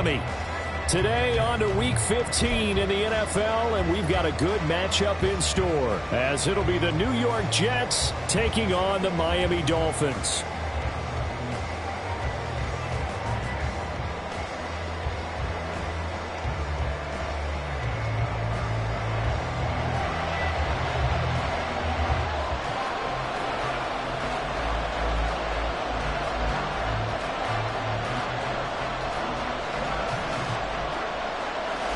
Miami. Today on to Week 15 in the NFL, and we've got a good matchup in store, as it'll be the New York Jets taking on the Miami Dolphins.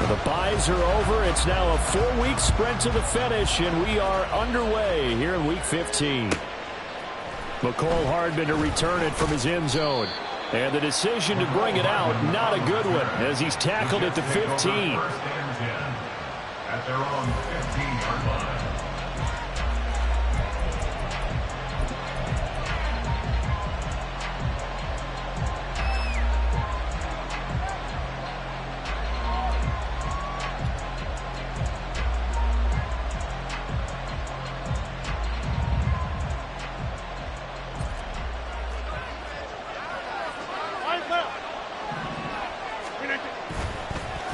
The byes are over. It's now a 4-week sprint to the finish, and we are underway here in Week 15. McCole Hardman to return it from his end zone. And the decision to bring it out, not a good one, as he's tackled at the 15. At their own 15-yard line.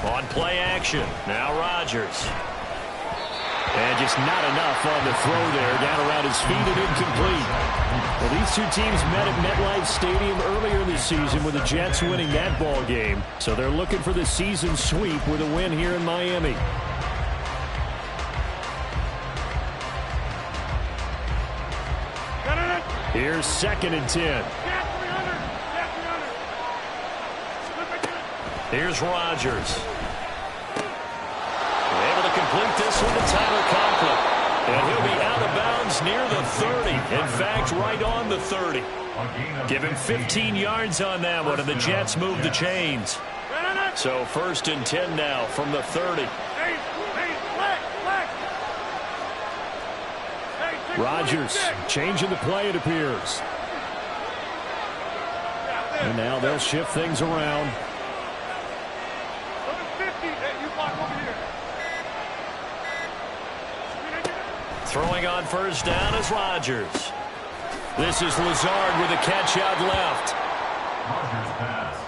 On play action, now Rodgers. And just not enough on the throw there, down around his feet and incomplete. Well, these two teams met at MetLife Stadium earlier this season with the Jets winning that ball game. So they're looking for the season sweep with a win here in Miami. Here's 2nd and 10. Here's Rodgers. Able to complete this one to Tyler Conklin. And he'll be out of bounds near the 30. In fact, right on the 30. Give him 15 yards on that one, and the Jets move the chains. So 1st and 10 now from the 30. Rodgers changing the play, it appears. And now they'll shift things around. Throwing on 1st down is Rodgers. This is Lazard with a catch out left.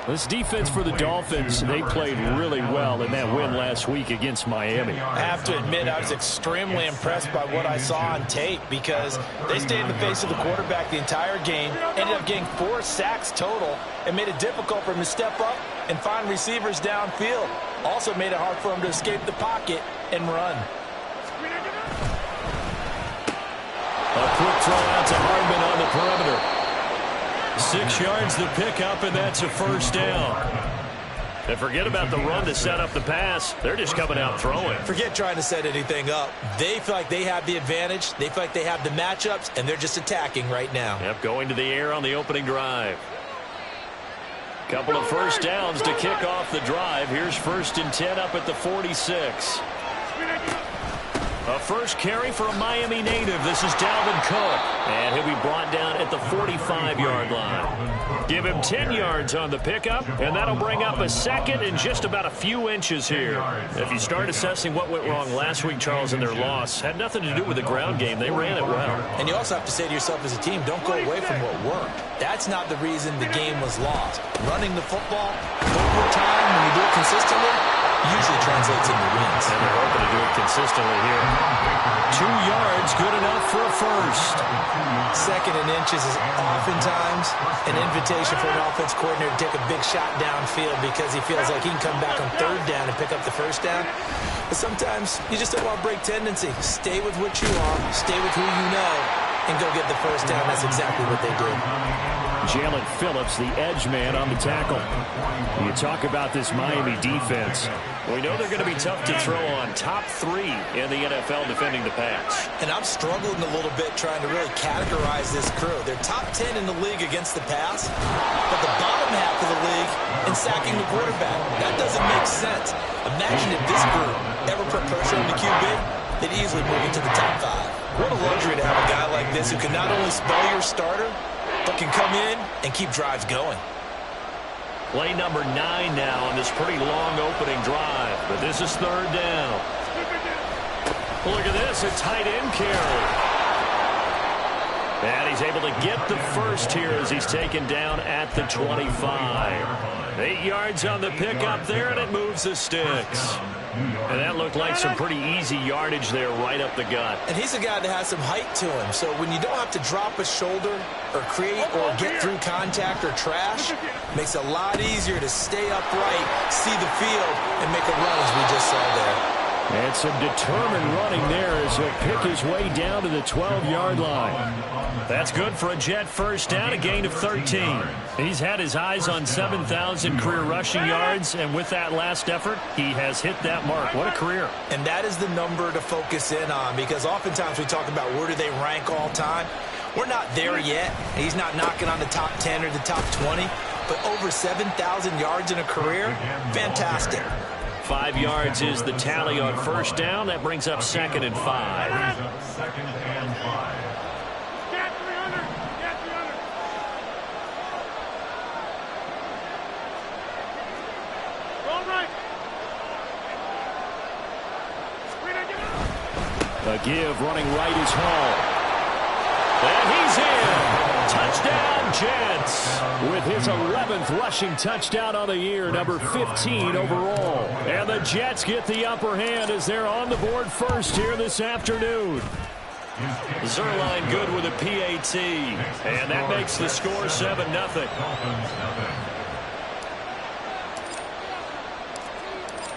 This defense for the Dolphins, they played really well in that win last week against Miami. I have to admit, I was extremely impressed by what I saw on tape because they stayed in the face of the quarterback the entire game, ended up getting 4 sacks total, and made it difficult for him to step up and find receivers downfield. Also made it hard for him to escape the pocket and run. A quick throw out to Hardman on the perimeter. 6 yards the pickup, and that's a 1st down. And forget about the run to set up the pass. They're just coming out throwing. Forget trying to set anything up. They feel like they have the advantage. They feel like they have the matchups, and they're just attacking right now. Yep, going to the air on the opening drive. Couple of 1st downs to kick off the drive. Here's 1st and 10 up at the 46. A first carry for a Miami native. This is Dalvin Cook. And he'll be brought down at the 45-yard line. Give him 10 yards on the pickup, and that'll bring up a 2nd and just about a few inches here. If you start assessing what went wrong last week, Charles, in their loss, had nothing to do with the ground game. They ran it well. And you also have to say to yourself as a team, don't go away from what worked. That's not the reason the game was lost. Running the football over time, when you do it consistently, usually translates into wins. And they're hoping to do it consistently here. 2 yards, good enough for a 1st. 2nd and inches is oftentimes an invitation for an offense coordinator to take a big shot downfield because he feels like he can come back on 3rd down and pick up the 1st down. But sometimes you just don't want to break tendency. Stay with what you are, stay with who you know, and go get the 1st down. That's exactly what they did. Jalen Phillips, the edge man on the tackle. You talk about this Miami defense. We know they're going to be tough to throw on. Top 3 in the NFL defending the pass. And I'm struggling a little bit trying to really categorize this crew. They're top 10 in the league against the pass, but the bottom half of the league in sacking the quarterback. That doesn't make sense. Imagine if this group ever put pressure on the QB, they'd easily move into the top 5. What a luxury to have a guy like this who can not only spell your starter, but can come in and keep drives going. Play number 9 now on this pretty long opening drive. But this is 3rd down. Look at this, a tight end carry. And he's able to get the first here as he's taken down at the 25. 8 yards on the pickup there, and it moves the sticks. And that looked like some pretty easy yardage there right up the gut. And he's a guy that has some height to him, so when you don't have to drop a shoulder or create or get through contact or trash, it makes it a lot easier to stay upright, see the field, and make a run as we just saw there. And some determined running there as he'll pick his way down to the 12-yard line. That's good for a Jet first down, a gain of 13. He's had his eyes on 7,000 career rushing yards, and with that last effort, he has hit that mark. What a career. And that is the number to focus in on, because oftentimes we talk about where do they rank all time. We're not there yet. He's not knocking on the top 10 or the top 20, but over 7,000 yards in a career, fantastic. 5 yards is the tally on first down. That brings up 2nd and 5. Second and 5. A give running right is Hall. And he's in. Touchdown, Jets. With his 11th rushing touchdown on the year, number 15 overall. And the Jets get the upper hand as they're on the board first here this afternoon. Zerline good with a PAT. And that makes the score 7-0.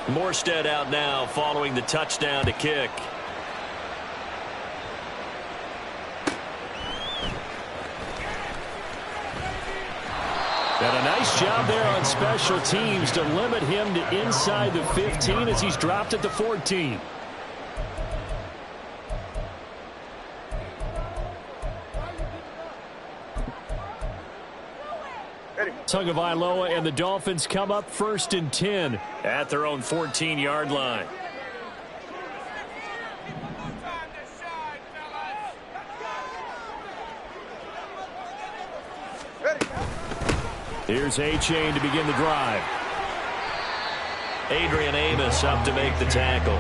Morstead out now following the touchdown to kick. And a nice job there on special teams to limit him to inside the 15 as he's dropped at the 14. Tagovailoa and the Dolphins come up 1st and 10 at their own 14-yard line. Here's A-Chain to begin the drive. Adrian Amos up to make the tackle.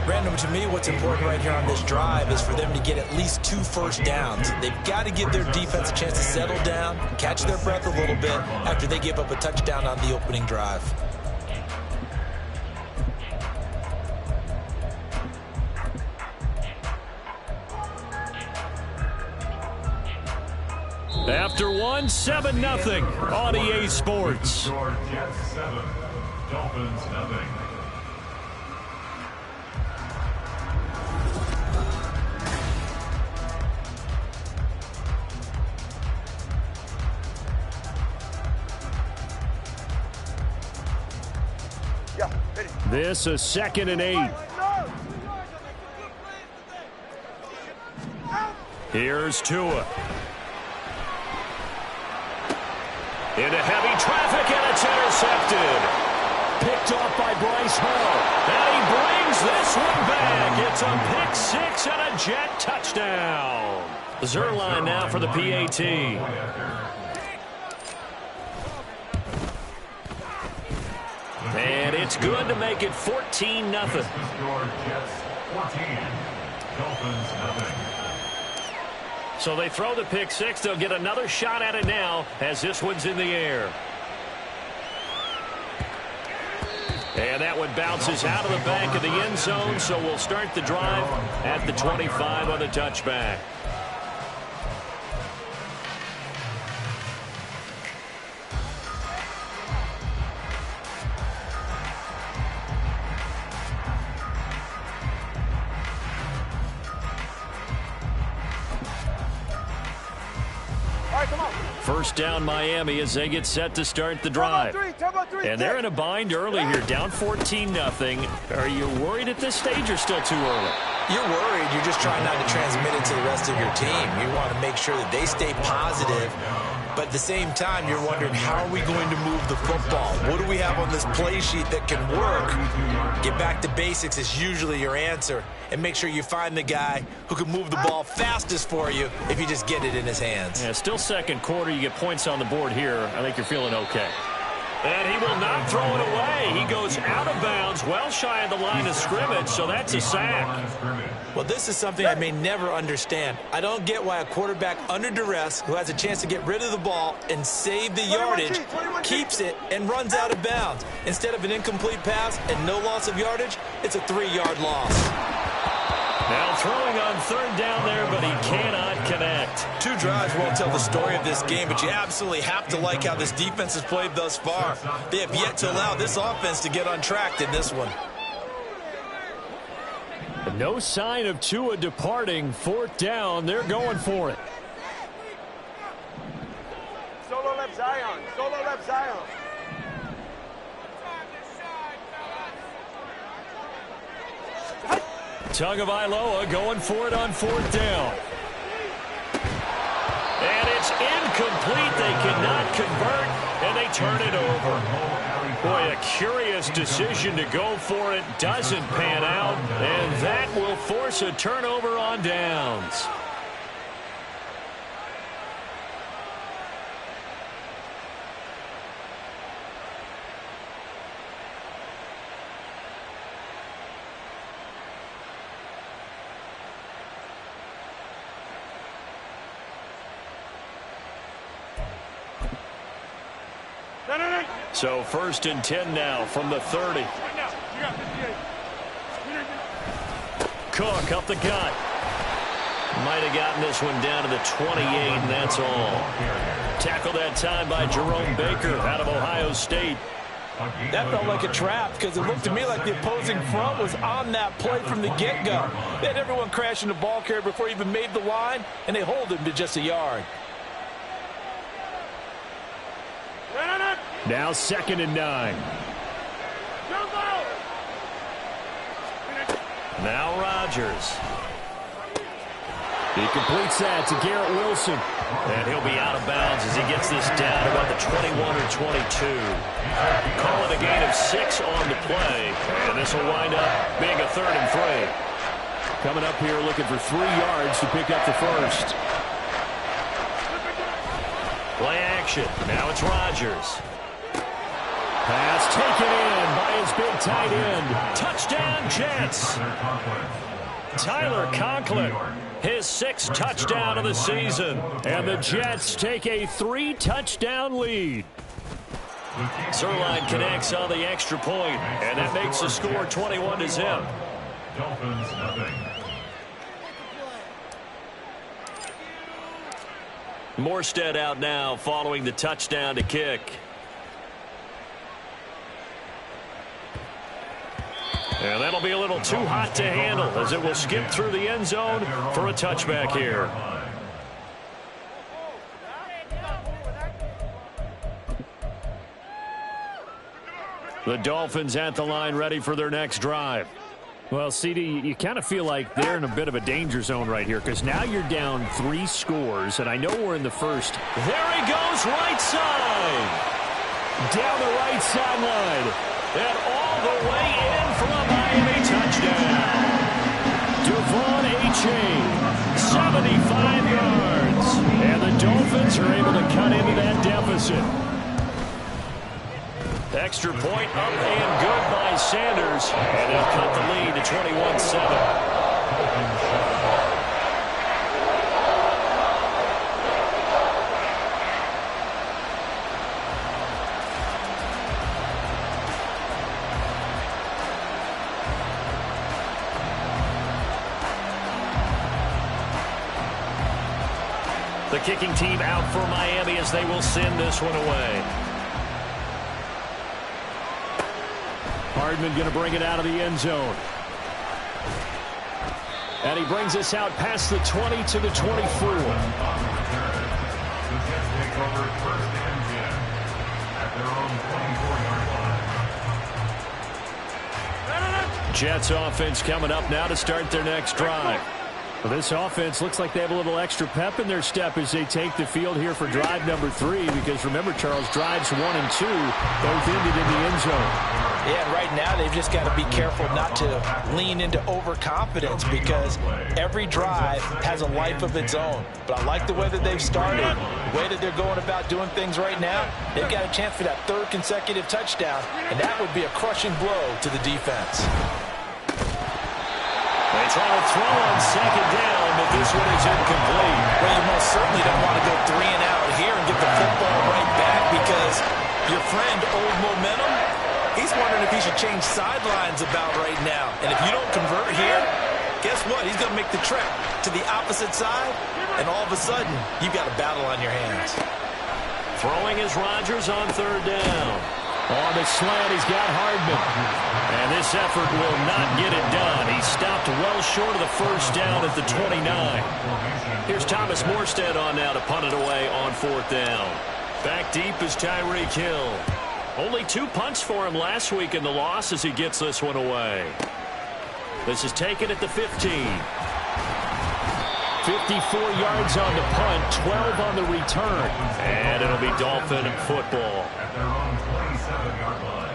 Brandon, to me, what's important right here on this drive is for them to get at least 2 first downs. They've got to give their defense a chance to settle down, catch their breath a little bit after they give up a touchdown on the opening drive. After 1, 7-0 on EA Sports. Jets 7, Dolphins 0. This a 2nd and 8. Here's Tua. Into heavy traffic, and it's intercepted. Picked off by Bryce Hall. And he brings this one back. It's a pick 6 and a Jet touchdown. Zerline now for the PAT. And it's good to make it 14-0. Jets 14, Dolphins 0. So they throw the pick 6. They'll get another shot at it now as this one's in the air. And that one bounces out of the back of the end zone, so we'll start the drive at the 25 on the touchback. First down Miami as they get set to start the drive. And they're in a bind early here, down 14-0. Are you worried at this stage or still too early? You're worried. You're just trying not to transmit it to the rest of your team. You want to make sure that they stay positive. But at the same time, you're wondering, how are we going to move the football? What do we have on this play sheet that can work? Get back to basics is usually your answer. And make sure you find the guy who can move the ball fastest for you if you just get it in his hands. Yeah, still second quarter. You get points on the board here. I think you're feeling okay. And he will not throw it away. He he goes out of bounds, well shy of the line of scrimmage, so that's a sack. Well, this is something I may never understand. I don't get why a quarterback under duress who has a chance to get rid of the ball and save the yardage keeps it and runs out of bounds. Instead of an incomplete pass and no loss of yardage, it's a 3-yard loss. Now throwing on third down there, but he cannot connect. 2 drives won't tell the story of this game, but you absolutely have to like how this defense has played thus far. They have yet to allow this offense to get untracked in this one. No sign of Tua departing. 4th down, they're going for it. Solo left Zion. Solo left Zion. Tagovailoa going for it on 4th down. And it's incomplete. They cannot convert, and they turn it over. Boy, a curious decision to go for it. Doesn't pan out, and that will force a turnover on downs. So 1st and 10 now from the 30. Cook up the gut. Might have gotten this one down to the 28, and that's all. Tackled that time by Jerome Baker out of Ohio State. That felt like a trap because it looked to me like the opposing front was on that play from the get-go. They had everyone crashing the ball carrier before he even made the line, and they hold him to just a yard. Now 2nd and 9. Now Rodgers. He completes that to Garrett Wilson. And he'll be out of bounds as he gets this down about the 21 or 22. Call it a gain of 6 on the play. And this will wind up being a 3rd and 3. Coming up here looking for 3 yards to pick up the first. Play action. Now it's Rodgers. Pass taken in by his big tight end. Touchdown, Jets. Tyler Conklin, his 6th touchdown of the season. And the Jets take a 3-touchdown lead. Sirline connects on the extra point, and that makes the score 21-0. Dolphins nothing. Morstead out now following the touchdown to kick. And that'll be a little too hot to handle as it will skip through the end zone for a touchback here. The Dolphins at the line ready for their next drive. Well, CD, you kind of feel like they're in a bit of a danger zone right here because now you're down 3 scores, and I know we're in the first. There he goes, right side. Down the right sideline. And all the way in for a Miami touchdown. Devon Achane, 75 yards. And the Dolphins are able to cut into that deficit. Extra point up and good by Sanders. And they'll cut the lead to 21-7. The kicking team out for Miami as they will send this one away. Hardman going to bring it out of the end zone. And he brings us out past the 20 to the 24. Jets offense coming up now to start their next drive. Well, this offense looks like they have a little extra pep in their step as they take the field here for drive number 3 because remember, Charles, drives 1 and 2 both ended in the end zone. Yeah, and right now they've just got to be careful not to lean into overconfidence because every drive has a life of its own. But I like the way that they've started, the way that they're going about doing things right now. They've got a chance for that third consecutive touchdown, and that would be a crushing blow to the defense. They try to throw on second down, but this one is incomplete. Well, you most certainly don't want to go 3 and out here and get the football right back because your friend, Old Momentum, he's wondering if he should change sidelines about right now. And if you don't convert here, guess what? He's going to make the trek to the opposite side, and all of a sudden, you've got a battle on your hands. Throwing is Rodgers on third down. On the slant, he's got Hardman. And this effort will not get it done. He stopped well short of the first down at the 29. Here's Thomas Morstead on now to punt it away on fourth down. Back deep is Tyreek Hill. Only 2 punts for him last week in the loss as he gets this one away. This is taken at the 15. 54 yards on the punt, 12 on the return. And it'll be Dolphin football. At their own 27-yard line.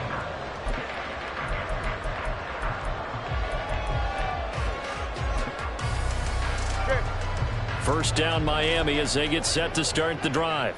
First down Miami as they get set to start the drive.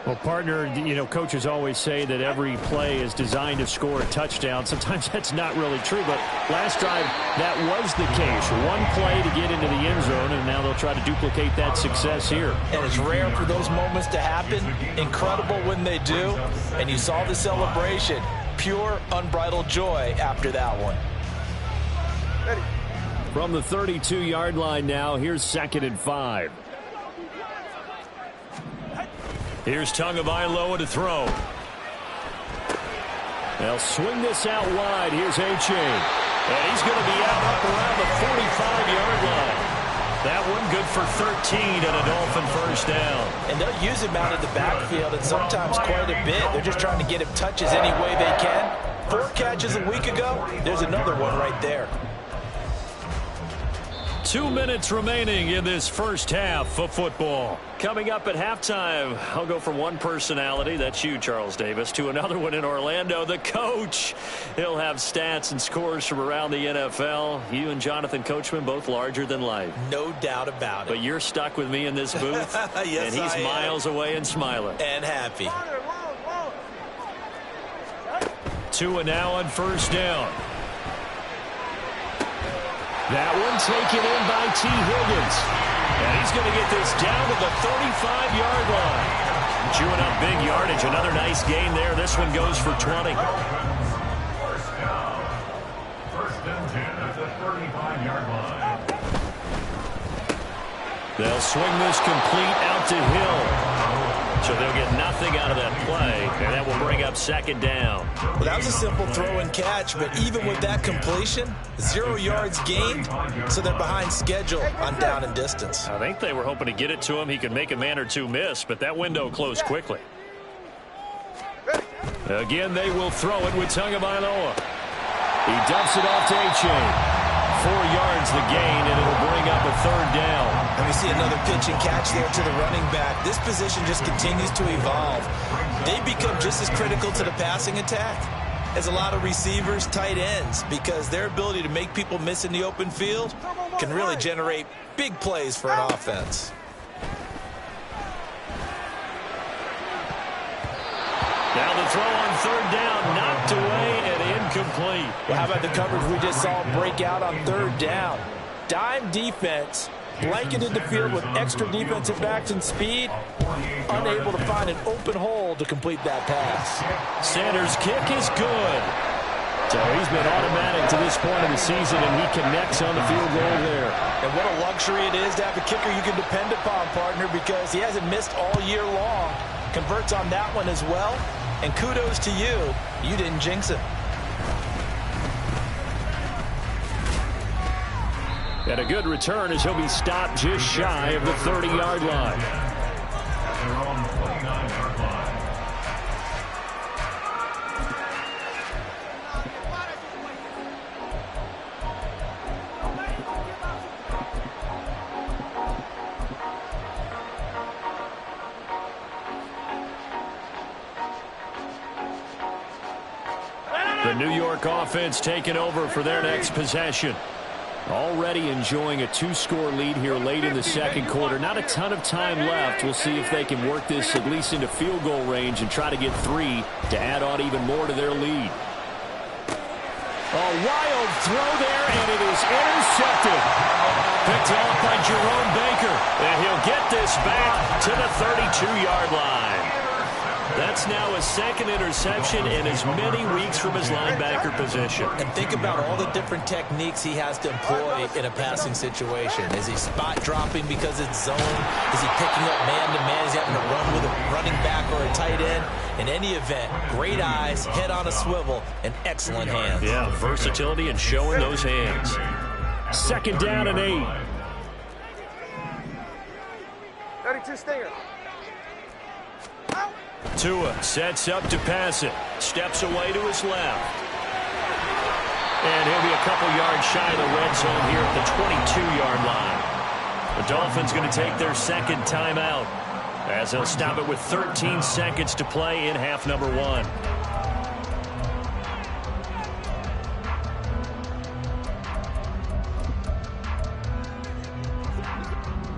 Well, partner, you know, coaches always say that every play is designed to score a touchdown. Sometimes that's not really true, but last drive, that was the case. One play to get into the end zone, and now they'll try to duplicate that success here. And it's rare for those moments to happen. Incredible when they do. And you saw the celebration. Pure, unbridled joy after that one. From the 32-yard line now, here's 2nd and 5. Here's Tagovailoa to throw. They'll swing this out wide. Here's A-Chain. And he's going to be out up around the 45-yard line. That one good for 13 and a Dolphin first down. And they'll use him out of the backfield, and sometimes quite a bit. They're just trying to get him touches any way they can. 4 catches a week ago. There's another one right there. 2 minutes remaining in this first half of football. Coming up at halftime, I'll go from one personality, that's you, Charles Davis, to another one in Orlando, the coach. He'll have stats and scores from around the NFL. You and Jonathan Coachman, both larger than life. No doubt about it. But you're stuck with me in this booth, yes, and he's I miles away and smiling. And happy. 2 and now on first down. That one taken in by T. Higgins. And he's going to get this down to the 35-yard line. Chewing up big yardage. Another nice gain there. This one goes for 20. First down. 1st and 10 at the 35-yard line. They'll swing this complete out to Hill. So they'll get nothing out of that play, and that will bring up 2nd down. Well, that was a simple throw and catch, but even with that completion, 0 yards gained, so they're behind schedule on down and distance. I think they were hoping to get it to him. He could make a man or two miss, but that window closed quickly. Again, they will throw it with Tagovailoa. He dumps it off to A-Chain. 4 yards the gain, and it'll bring up a 3rd down. And we see another pitch and catch there to the running back. This position just continues to evolve. They become just as critical to the passing attack as a lot of receivers, tight ends, because their ability to make people miss in the open field can really generate big plays for an offense. Now the throw on 3rd down, knocked away and incomplete. Well, how about the coverage we just saw break out on 3rd down? Dime defense, blanketed the field with extra defensive backs and speed, unable to find an open hole to complete that pass. Sanders' kick is good. So he's been automatic to this point of the season, and he connects on the field goal there. And what a luxury it is to have a kicker you can depend upon, partner, because he hasn't missed all year long. Converts on that one as well. And kudos to you. You didn't jinx him. And a good return as he'll be stopped just shy of the 30-yard line. At their own 29-yard line. The New York offense taking over for their next possession. Already enjoying a 2-score lead here late in the second quarter. Not a ton of time left. We'll see if they can work this at least into field goal range and try to get 3 to add on even more to their lead. A wild throw there, and it is intercepted. Picked off by Jerome Baker, and he'll get this back to the 32-yard line. That's now a second interception in as many weeks from his linebacker position. And think about all the different techniques he has to employ in a passing situation. Is he spot dropping because it's zone? Is he picking up man-to-man? Is he having to run with a running back or a tight end? In any event, great eyes, head on a swivel, and excellent hands. Yeah, versatility and showing those hands. Second down and 8. 32 Stinger. Tua sets up to pass it. Steps away to his left. And he'll be a couple yards shy of the red zone here at the 22-yard line. The Dolphins going to take their second timeout as they'll stop it with 13 seconds to play in half number 1.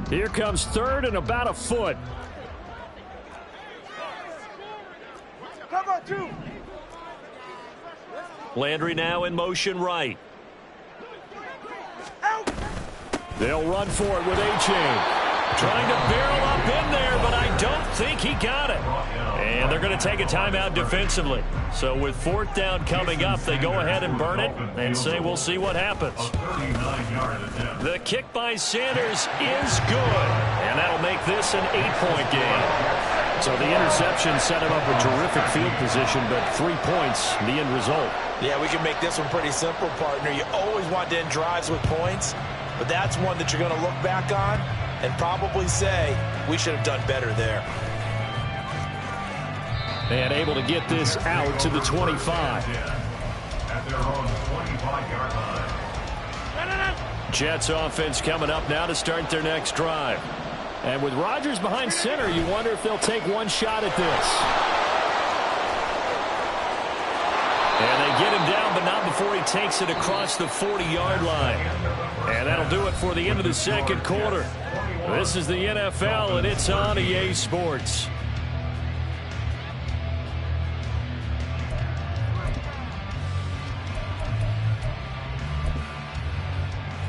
Here comes third and about a foot. Cover 2. Landry now in motion right. Out. They'll run for it with A-Chain. Trying to barrel up in there, but I don't think he got it. And they're going to take a timeout defensively. So with fourth down coming up, they go ahead and burn it and say we'll see what happens. The kick by Sanders is good. And that'll make this an 8-point game. So the interception set him up with terrific field position, but 3 points, the end result. Yeah, we can make this one pretty simple, partner. You always want to end drives with points, but that's one that you're going to look back on and probably say, we should have done better there. And able to get this out to the 25. At their own 25-yard line. Jets offense coming up now to start their next drive. And with Rodgers behind center, you wonder if they'll take one shot at this. And they get him down, but not before he takes it across the 40-yard line. And that'll do it for the end of the second quarter. This is the NFL, and it's on EA Sports.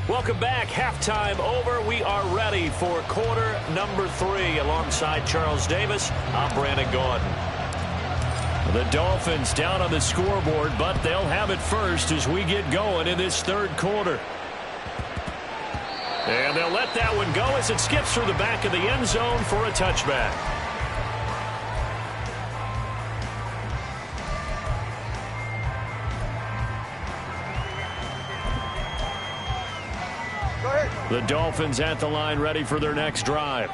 Welcome back. Halftime over. We are ready for quarter number 3. Alongside Charles Davis, I'm Brandon Gaudin. The Dolphins down on the scoreboard, but they'll have it first as we get going in this third quarter. And they'll let that one go as it skips through the back of the end zone for a touchback. The Dolphins at the line ready for their next drive.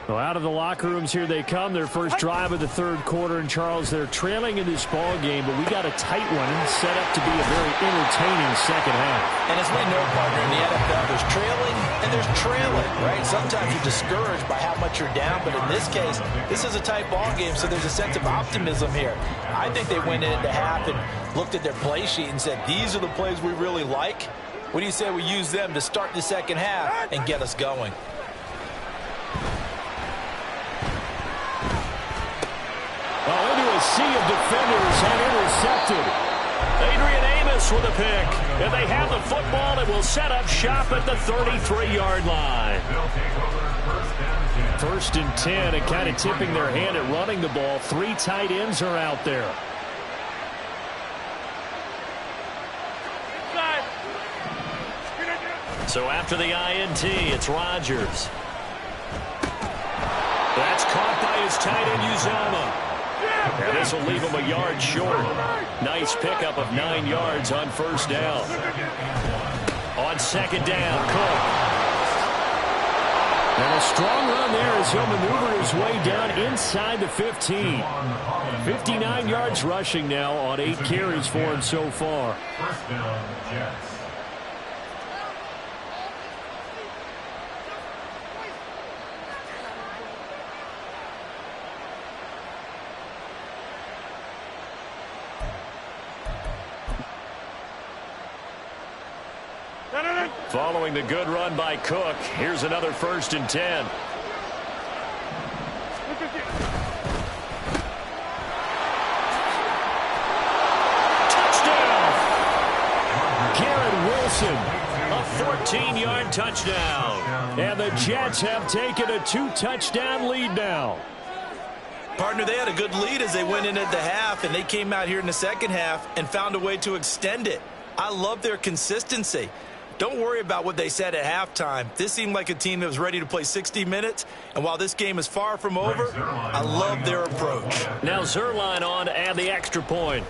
Well, out of the locker rooms here they come. Their first drive of the third quarter. And, Charles, they're trailing in this ball game, but we got a tight one set up to be a very entertaining second half. And as we know, partner, in the NFL, there's trailing and there's trailing, right? Sometimes you're discouraged by how much you're down, but in this case, this is a tight ball game, so there's a sense of optimism here. I think they went into half and looked at their play sheet and said, these are the plays we really like. What do you say we use them to start the second half and get us going? Well, into a sea of defenders and intercepted. Adrian Amos with a pick. And they have the football and will set up shop at the 33-yard line. First and 10, and kind of tipping their hand at running the ball. 3 tight ends are out there. So after the INT, it's Rodgers. That's caught by his tight end, Uzomah. And this will leave him a yard short. Nice pickup of 9 yards on first down. On second down, Cook. And a strong run there as he'll maneuver his way down inside the 15. 59 yards rushing now on 8 carries for him so far. First down, Jets. Following the good run by Cook, here's another 1st and 10. Touchdown! Garrett Wilson, a 14-yard touchdown. And the Jets have taken a 2-touchdown lead now. Partner, they had a good lead as they went in at the half, and they came out here in the second half and found a way to extend it. I love their consistency. Don't worry about what they said at halftime. This seemed like a team that was ready to play 60 minutes, and while this game is far from over, I love their approach. Now Zerline on to add the extra point.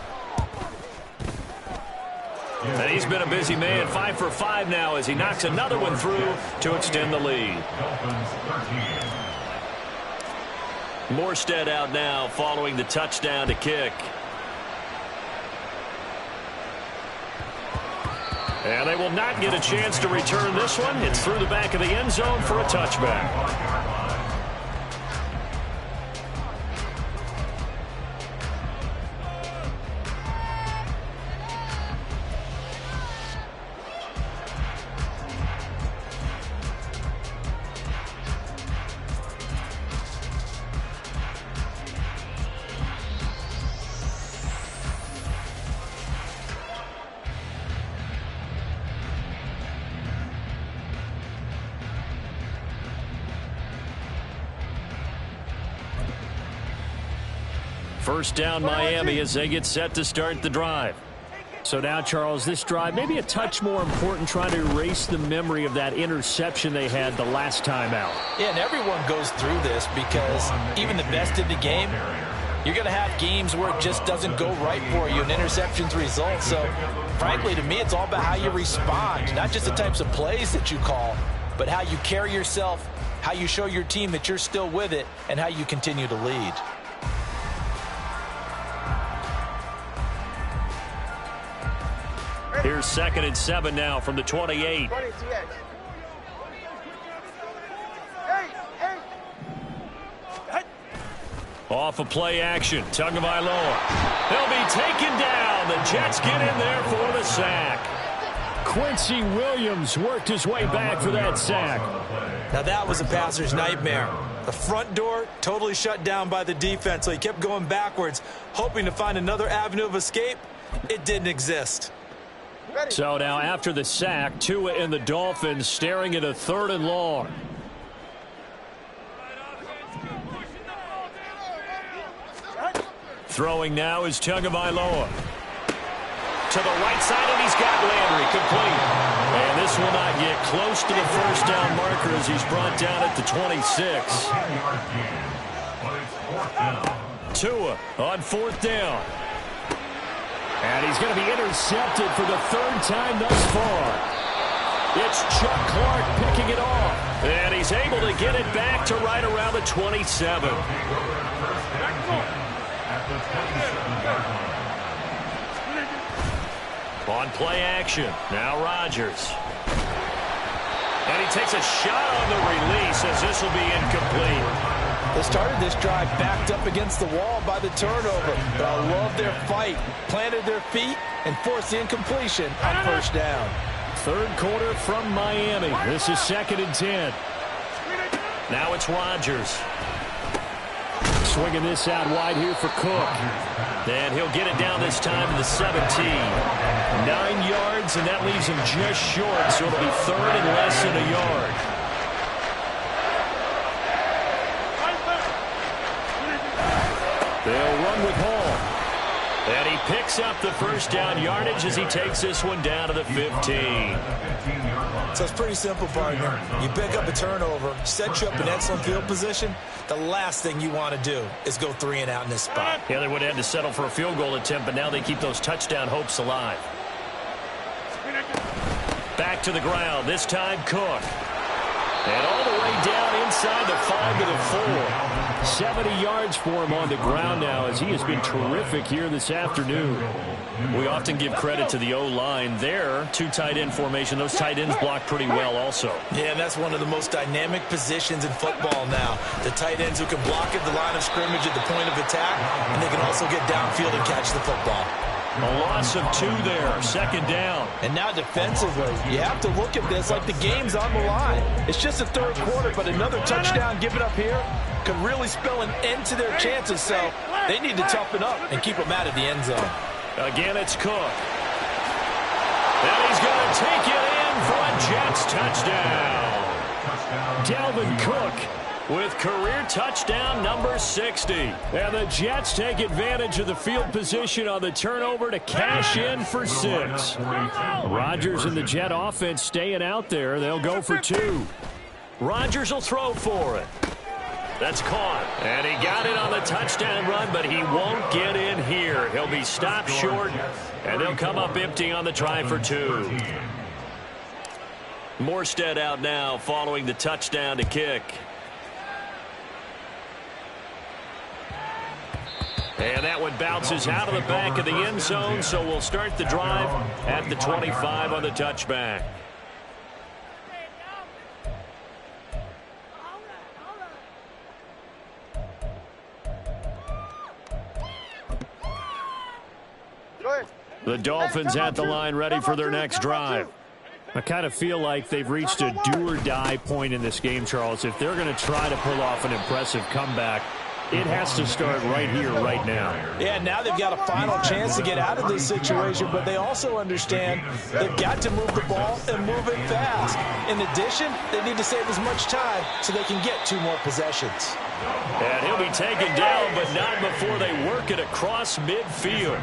And he's been a busy man, 5 for 5 now as he knocks another one through to extend the lead. Morstead out now following the touchdown to kick. And they will not get a chance to return this one. It's through the back of the end zone for a touchback. First down Miami as they get set to start the drive. So now, Charles, this drive maybe a touch more important, trying to erase the memory of that interception they had the last time out. Yeah, and everyone goes through this because even the best in the game, you're going to have games where it just doesn't go right for you and interceptions result. So, frankly, to me, it's all about how you respond, not just the types of plays that you call, but how you carry yourself, how you show your team that you're still with it, and how you continue to lead. Here's 2nd and 7 now from the 28. Off of play action, Tagovailoa. He'll be taken down. The Jets get in there for the sack. Quincy Williams worked his way back for that sack. Now that was a passer's nightmare. The front door totally shut down by the defense, so he kept going backwards, hoping to find another avenue of escape. It didn't exist. So now after the sack, Tua and the Dolphins staring at a 3rd and long. Throwing now is Tagovailoa. To the right side, and he's got Landry complete. And this will not get close to the first down marker as he's brought down at the 26. Tua on 4th down. And he's going to be intercepted for the 3rd time thus far. It's Chuck Clark picking it off. And he's able to get it back to right around the 27. On play action, now Rodgers. And he takes a shot on the release as this will be incomplete. They started this drive backed up against the wall by the turnover, but I love their fight. Planted their feet and forced the incompletion on 1st down. 3rd quarter from Miami. This is 2nd and 10. Now it's Rodgers. Swinging this out wide here for Cook. And he'll get it down this time to the 17. 9 yards, and that leaves him just short, so it'll be 3rd and less than a yard. They'll run with Hall. And he picks up the first down yardage as he takes this one down to the 15. So it's pretty simple, partner. You pick up a turnover, set you up in excellent field position. The last thing you want to do is go 3 and out in this spot. Yeah, they would have had to settle for a field goal attempt, but now they keep those touchdown hopes alive. Back to the ground, this time Cook. And all the way down inside the 5 to the 4. 70 yards for him on the ground now as he has been terrific here this afternoon. We often give credit to the O-line there. 2 tight end formation. Those tight ends block pretty well also. Yeah, and that's one of the most dynamic positions in football now. The tight ends who can block at the line of scrimmage at the point of attack, and they can also get downfield and catch the football. A loss of 2 there, second down. And now defensively, you have to look at this like the game's on the line. It's just the third quarter, but another touchdown given up here could really spell an end to their chances, so they need to toughen up and keep them out of the end zone. Again, it's Cook. And he's going to take it in for a Jets touchdown. Dalvin Cook with career touchdown number 60. And the Jets take advantage of the field position on the turnover to cash in for 6. Rodgers and the Jet offense staying out there. They'll go for 2. Rodgers will throw for it. That's caught. And he got it on the touchdown run, but he won't get in here. He'll be stopped short, and they'll come up empty on the try for 2. Morstead out now following the touchdown to kick. And that one bounces out of the back of the end zone, so we'll start the drive at the 25 on the touchback. The Dolphins at the line ready for their next drive. I kind of feel like they've reached a do-or-die point in this game, Charles. If they're going to try to pull off an impressive comeback, it has to start right here, right now. Yeah, now they've got a final chance to get out of this situation, but they also understand they've got to move the ball and move it fast. In addition, they need to save as much time so they can get 2 more possessions. And he'll be taken down, but not before they work it across midfield.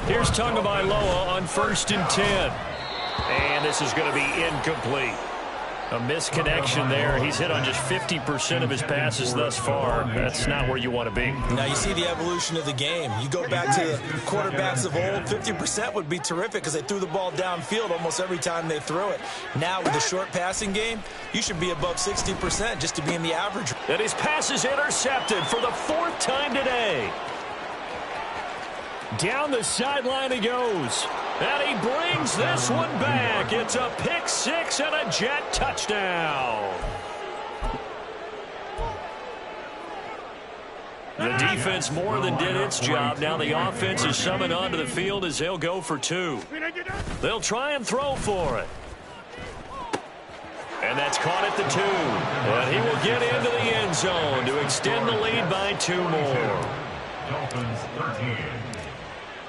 Here's Tagovailoa on 1st and 10. And this is going to be incomplete. A misconnection there. He's hit on just 50% of his passes thus far. That's not where you want to be. Now you see the evolution of the game. You go back to the quarterbacks of old, 50% would be terrific because they threw the ball downfield almost every time they threw it. Now with the short passing game, you should be above 60% just to be in the average. And his pass is intercepted for the 4th time today. Down the sideline he goes. And he brings this one back. It's a pick 6 and a Jet touchdown. The defense more than did its job. Now the offense is summoned onto the field as they'll go for 2. They'll try and throw for it. And that's caught at the 2. And he will get into the end zone to extend the lead by 2 more. Dolphins 13.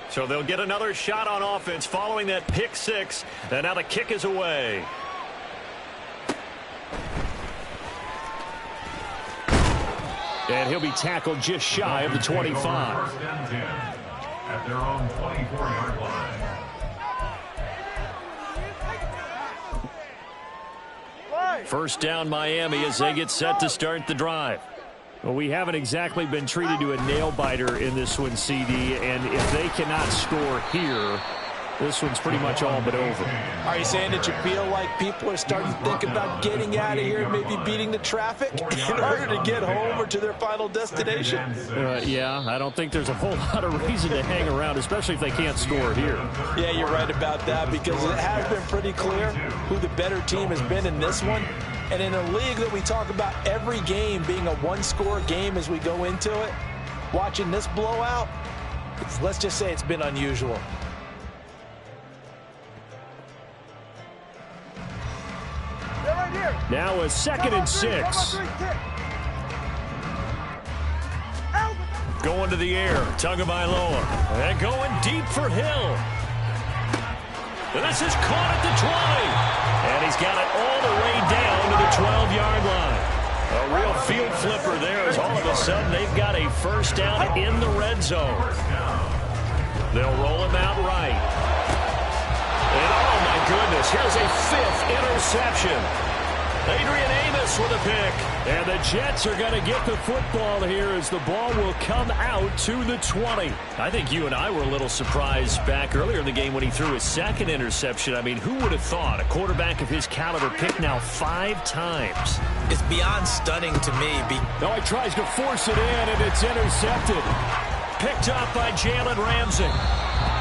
So they'll get another shot on offense following that pick 6. And now the kick is away. And he'll be tackled just shy of the 25. 1st and 10 at their own 24-yard line. First down Miami as they get set to start the drive. Well, we haven't exactly been treated to a nail-biter in this one, CD, and if they cannot score here, this one's pretty much all but over. Are you saying that you feel like people are starting to think about getting out of here and maybe beating the traffic in order to get home or to their final destination? Yeah, I don't think there's a whole lot of reason to hang around, especially if they can't score here. Yeah, you're right about that because it has been pretty clear who the better team has been in this one. And in a league that we talk about every game being a one-score game as we go into it, watching this blowout, let's just say it's been unusual. Now a 2nd and 6. Going to the air, Tagovailoa. And going deep for Hill. And this is caught at the 20. And he's got it all the way down to the 12-yard line. A real field flipper there as all of a sudden they've got a first down in the red zone. They'll roll him out right. And oh my goodness, here's a 5th interception. Adrian Amos with a pick. And the Jets are going to get the football here as the ball will come out to the 20. I think you and I were a little surprised back earlier in the game when he threw his 2nd interception. I mean, who would have thought a quarterback of his caliber picked now 5 times? It's beyond stunning to me. Now he tries to force it in, and it's intercepted. Picked up by Jalen Ramsey.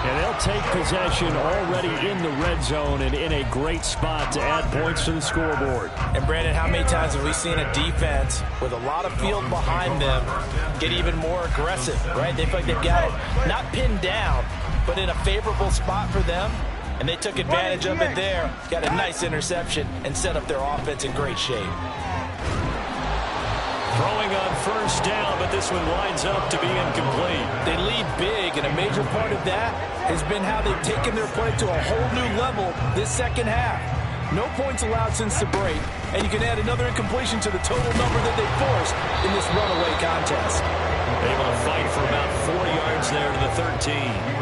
And they'll take possession already in the red zone and in a great spot to add points to the scoreboard. And, Brandon, how many times have we seen a defense with a lot of field behind them get even more aggressive, right? They feel like they've got it not pinned down, but in a favorable spot for them, and they took advantage of it there, got a nice interception, and set up their offense in great shape. Throwing on first down, but this one winds up to be incomplete. They lead big, and a major part of that has been how they've taken their play to a whole new level this second half. No points allowed since the break, and you can add another incompletion to the total number that they forced in this runaway contest. Able to fight for about 4 yards there to the 13.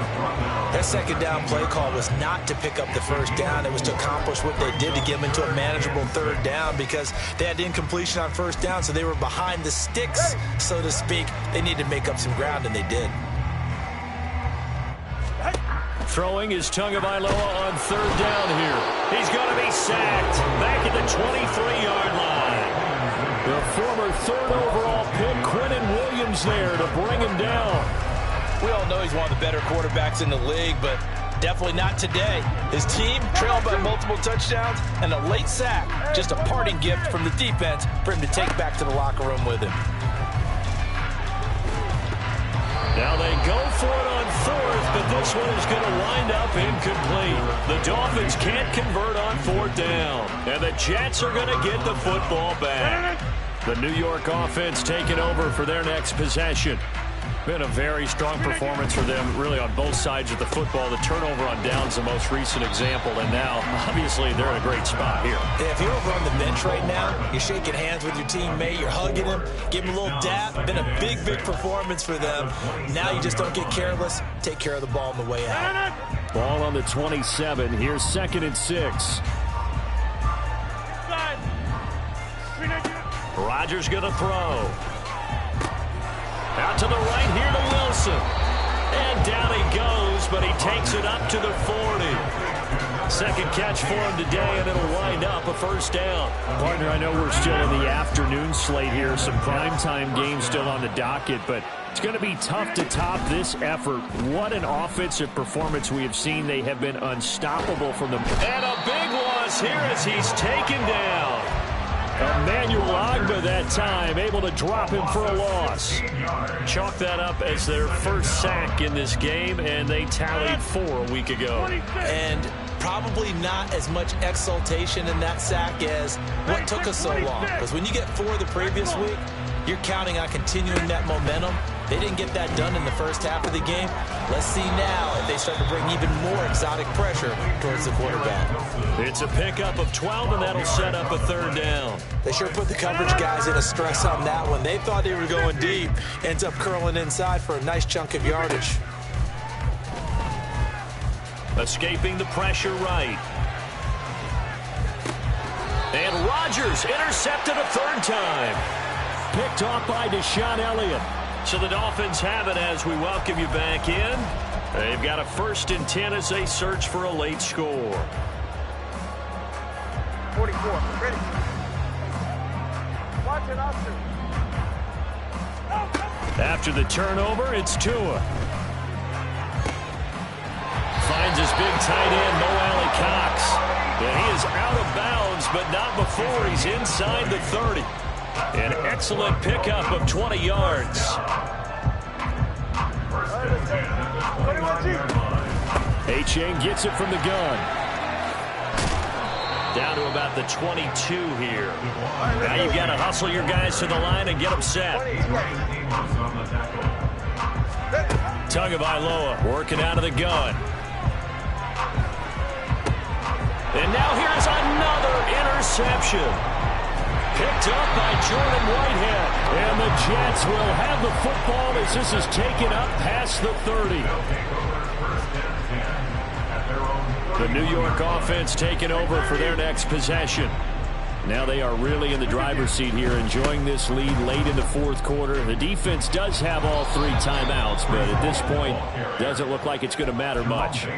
That second down play call was not to pick up the first down. It was to accomplish what they did to get them into a manageable third down because they had incompletion on first down, so they were behind the sticks, so to speak. They needed to make up some ground, and they did. Throwing is Tagovailoa on third down here. He's going to be sacked back at the 23-yard line. The former third overall pick, Quinnen Williams, there to bring him down. We all know he's one of the better quarterbacks in the league, but definitely not today. His team trailed by multiple touchdowns and a late sack. Just a parting gift from the defense for him to take back to the locker room with him. Now they go for it on fourth, but this one is going to wind up incomplete. The Dolphins can't convert on fourth down, and the Jets are going to get the football back. The New York offense taking over for their next possession. Been a very strong performance for them, really, on both sides of the football. The turnover on downs the most recent example, and now, obviously, they're in a great spot here. Yeah, if you're over on the bench right now, you're shaking hands with your teammate, you're hugging him, giving him a little dap. Been a big, big performance for them. Now you just don't get careless. Take care of the ball on the way out. Ball on the 27. Here's 2nd and 6. Rodgers going to throw. Out to the right here to Wilson. And down he goes, but he takes it up to the 40. Second catch for him today, and it'll wind up a first down. Partner, I know we're still in the afternoon slate here. Some primetime games still on the docket, but it's going to be tough to top this effort. What an offensive performance we have seen. They have been unstoppable from the... And a big loss here as he's taken down. Emmanuel Ogbah that time, able to drop him for a loss. Chalk that up as their first sack in this game, and they tallied 4 a week ago. And probably not as much exultation in that sack as what took us so long. Because when you get 4 the previous week, you're counting on continuing that momentum. They didn't get that done in the first half of the game. Let's see now if they start to bring even more exotic pressure towards the quarterback. It's a pickup of 12, and that'll set up a third down. They sure put the coverage guys in a stress on that one. They thought they were going deep. Ends up curling inside for a nice chunk of yardage. Escaping the pressure right. And Rodgers intercepted a third time. Picked off by Deshaun Elliott. So the Dolphins have it as we welcome you back in. They've got a 1st and 10 as they search for a late score. 44, ready. Watch it, Austin. After the turnover, it's Tua. Finds his big tight end, Mo Alley Cox. And he is out of bounds, but not before he's inside the 30. An excellent pickup of 20 yards. Achane gets it from the gun. Down to about the 22 here. Now you've got to hustle your guys to the line and get them set. Tagovailoa working out of the gun. And now here's another interception. Picked up by Jordan Whitehead. And the Jets will have the football as this is taken up past the 30. The New York offense taking over for their next possession. Now they are really in the driver's seat here, enjoying this lead late in the 4th quarter. The defense does have all 3 timeouts, but at this point, doesn't look like it's going to matter much.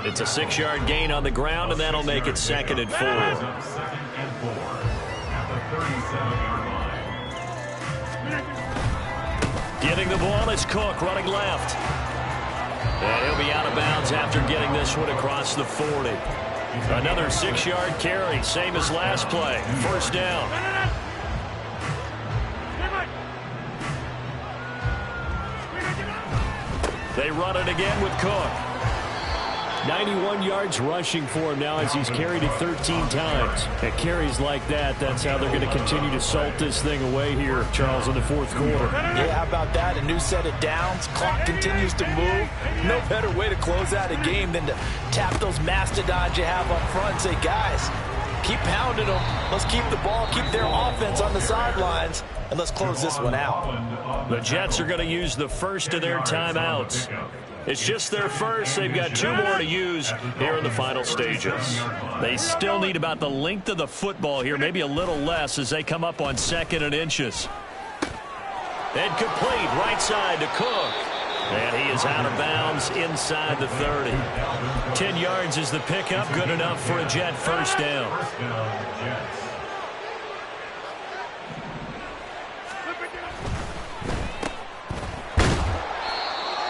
It's a 6-yard gain on the ground, and that'll make it 2nd and 4. Getting the ball is Cook running left. And he'll be out of bounds after getting this one across the 40. Another 6-yard carry, same as last play. First down. They run it again with Cook. 91 yards rushing for him now as he's carried it 13 times. At carries like that, that's how they're going to continue to salt this thing away here, Charles, in the fourth quarter. Yeah, how about that? A new set of downs. Clock continues to move. No better way to close out a game than to tap those mastodons you have up front and say, guys, keep pounding them. Let's keep the ball, keep their offense on the sidelines, and let's close this one out. The Jets are going to use the first of their timeouts. It's just their first. They've got 2 more to use here in the final stages. They still need about the length of the football here, maybe a little less as they come up on 2nd and inches. And complete right side to Cook. And he is out of bounds inside the 30. 10 yards is the pickup, good enough for a Jet first down.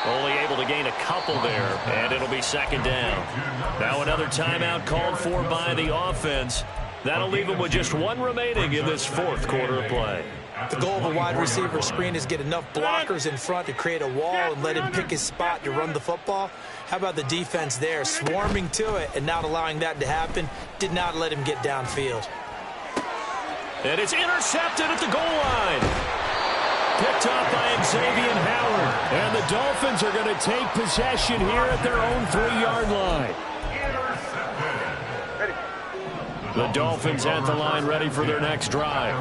Only able to gain a couple there, and it'll be 2nd down. Now another timeout called for by the offense. That'll leave them with just 1 remaining in this 4th quarter of play. The goal of a wide receiver screen is get enough blockers in front to create a wall and let him pick his spot to run the football. How about the defense there, swarming to it and not allowing that to happen? Did not let him get downfield. And it's intercepted at the goal line. Picked up by Xavier Howard. And the Dolphins are going to take possession here at their own 3-yard line. The Dolphins at the line ready for their next drive.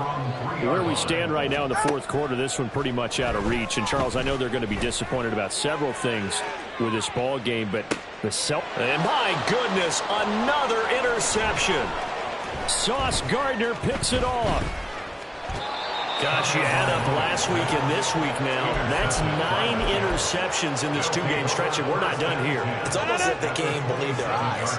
Where we stand right now in the 4th quarter, this one pretty much out of reach. And, Charles, I know they're going to be disappointed about several things with this ball game, but And my goodness, another interception. Sauce Gardner picks it off. Gosh, you add up last week and this week now. That's 9 interceptions in this 2-game stretch, and we're not done here. It's almost like the game believe their eyes.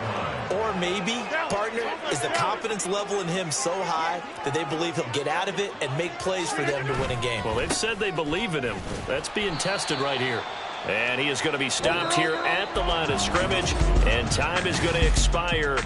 Or maybe, partner, is the confidence level in him so high that they believe he'll get out of it and make plays for them to win a game. Well, they've said they believe in him. That's being tested right here. And he is going to be stopped here at the line of scrimmage, and time is going to expire.